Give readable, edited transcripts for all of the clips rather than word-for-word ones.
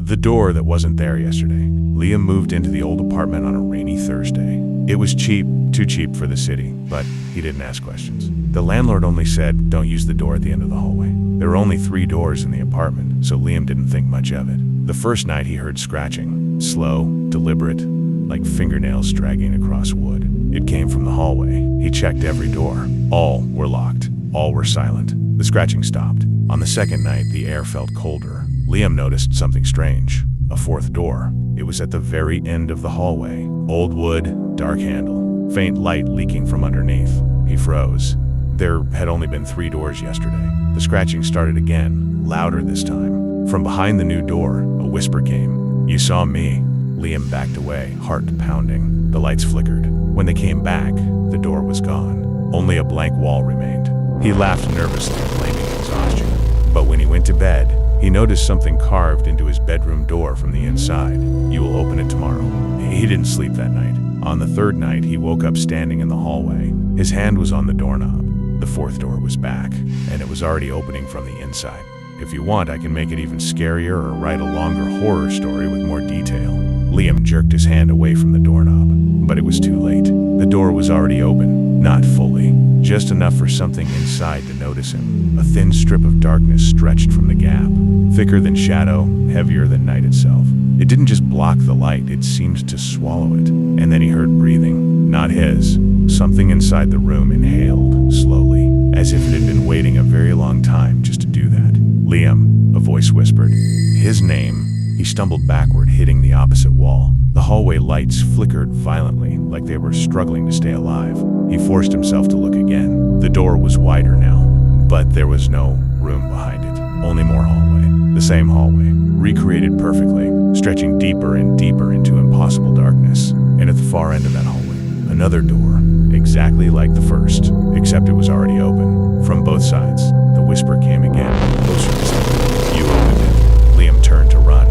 The door that wasn't there yesterday. Liam moved into the old apartment on a rainy Thursday. It was cheap, too cheap for the city, but he didn't ask questions. The landlord only said, don't use the door at the end of the hallway. There were only 3 doors in the apartment, so Liam didn't think much of it. The first night he heard scratching, slow, deliberate, like fingernails dragging across wood. It came from the hallway. He checked every door. All were locked. All were silent. The scratching stopped. On the second night, the air felt colder. Liam noticed something strange. A 4th door. It was at the very end of the hallway. Old wood, dark handle, faint light leaking from underneath. He froze. There had only been 3 doors yesterday. The scratching started again, louder this time. From behind the new door, a whisper came. You saw me. Liam backed away, heart pounding. The lights flickered. When they came back, the door was gone. Only a blank wall remained. He laughed nervously, blaming exhaustion. But when he went to bed, he noticed something carved into his bedroom door from the inside. You will open it tomorrow. He didn't sleep that night. On the 3rd night, he woke up standing in the hallway. His hand was on the doorknob. The 4th door was back, and it was already opening from the inside. If you want, I can make it even scarier or write a longer horror story with more detail. Liam jerked his hand away from the doorknob, but it was too late. The door was already open, not fully, just enough for something inside to notice him. A thin strip of darkness stretched from the gap, thicker than shadow, heavier than night itself. It didn't just block the light, it seemed to swallow it. And then he heard breathing, not his. Something inside the room inhaled, slowly, as if it had been waiting a very long time just to do that. Liam, a voice whispered. His name. He stumbled backward, hitting the opposite wall. The hallway lights flickered violently, like they were struggling to stay alive. He forced himself to look again. The door was wider now, but there was no room behind it. Only more hallway. The same hallway, recreated perfectly, stretching deeper and deeper into impossible darkness. And at the far end of that hallway, another door, exactly like the first, except it was already open. From both sides, the whisper came again, closer to something. You opened it. Liam turned to run,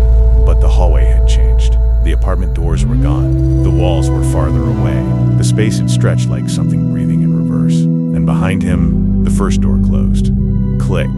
but the hallway had changed. The apartment doors were gone. The walls were farther away. The space had stretched like something breathing in reverse. And behind him, the first door closed. Click.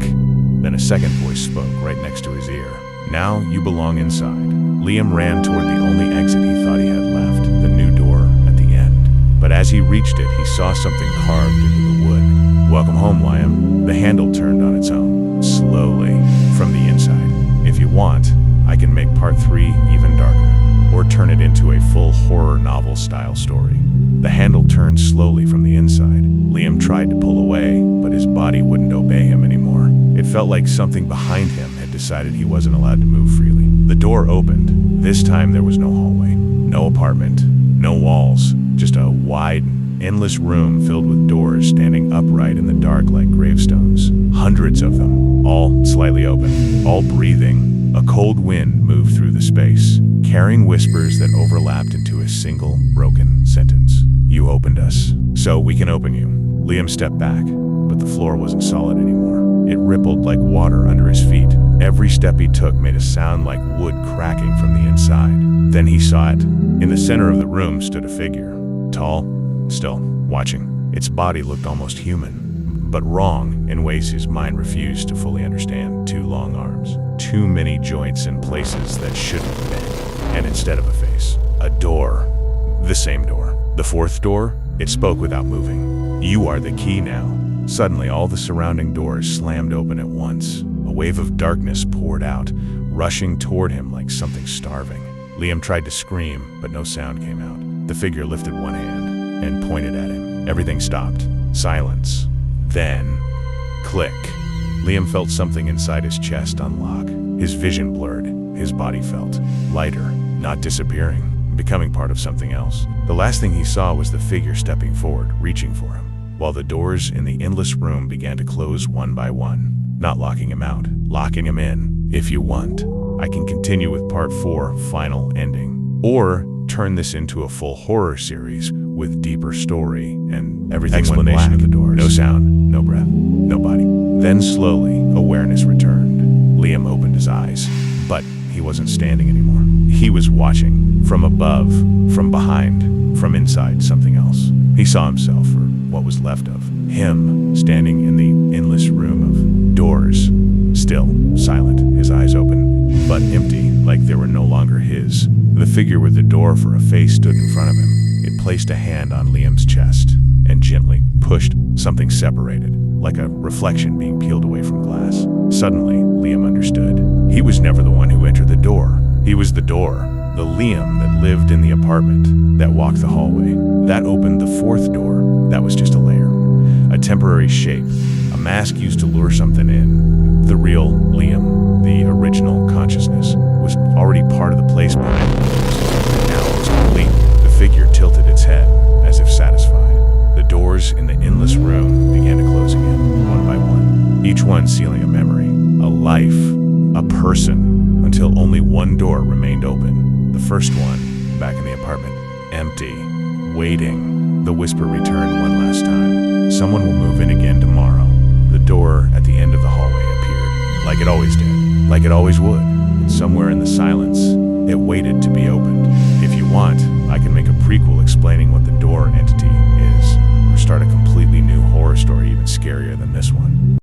Then a second voice spoke right next to his ear. Now you belong inside. Liam ran toward the only exit he thought he had left, the new door at the end. But as he reached it, he saw something carved into the wood. Welcome home, Liam. The handle turned on its own, slowly, from the inside. If you want, I can make part 3 even darker, or turn it into a full horror novel-style story. The handle turned slowly from the inside. Liam tried to pull away, but his body wouldn't obey him anymore. It felt like something behind him had decided he wasn't allowed to move freely. The door opened. This time there was no hallway, no apartment, no walls, just a wide, endless room filled with doors standing upright in the dark like gravestones. Hundreds of them, all slightly open, all breathing. A cold wind moved through the space, carrying whispers that overlapped into a single, broken sentence. You opened us, so we can open you. Liam stepped back, but the floor wasn't solid anymore. It rippled like water under his feet. Every step he took made a sound like wood cracking from the inside. Then he saw it. In the center of the room stood a figure, tall, still, watching. Its body looked almost human, but wrong in ways his mind refused to fully understand. 2 long arms, too many joints in places that shouldn't have been, and instead of a face, a door. The same door. The 4th door, it spoke without moving. You are the key now. Suddenly, all the surrounding doors slammed open at once. A wave of darkness poured out, rushing toward him like something starving. Liam tried to scream, but no sound came out. The figure lifted one hand and pointed at him. Everything stopped. Silence. Then, click. Liam felt something inside his chest unlock. His vision blurred. His body felt lighter, not disappearing, becoming part of something else. The last thing he saw was the figure stepping forward, reaching for him, while the doors in the endless room began to close one by one. Not locking him out, locking him in. If you want, I can continue with part 4, final ending. Or turn this into a full horror series with deeper story and everything explanation of the doors. No sound, no breath, no body. Then slowly, awareness returned. Liam opened his eyes, but he wasn't standing anymore. He was watching, from above, from behind, from inside something else. He saw himself, or what was left of him, standing in the endless room of doors, still, silent, his eyes open, but empty, like there longer his. The figure with the door for a face stood in front of him. It placed a hand on Liam's chest and gently pushed. Something separated, like a reflection being peeled away from glass. Suddenly, Liam understood. He was never the one who entered the door. He was the door. The Liam that lived in the apartment, that walked the hallway, that opened the fourth door. That was just a layer, a temporary shape, a mask used to lure something in. The real Liam, the original consciousness, was already part of the place behind the doors. Now it was complete. The figure tilted its head, as if satisfied. The doors in the endless room began to close again, one by one, each one sealing a memory, a life, a person, until only one door remained open. The first one, back in the apartment, empty, waiting. The whisper returned one last time. Someone will move in again tomorrow. The door at the end of the hallway appeared, like it always did, like it always would. And somewhere in the silence, it waited to be opened. If you want, I can make a prequel explaining what the door entity is, or start a completely new horror story even scarier than this one.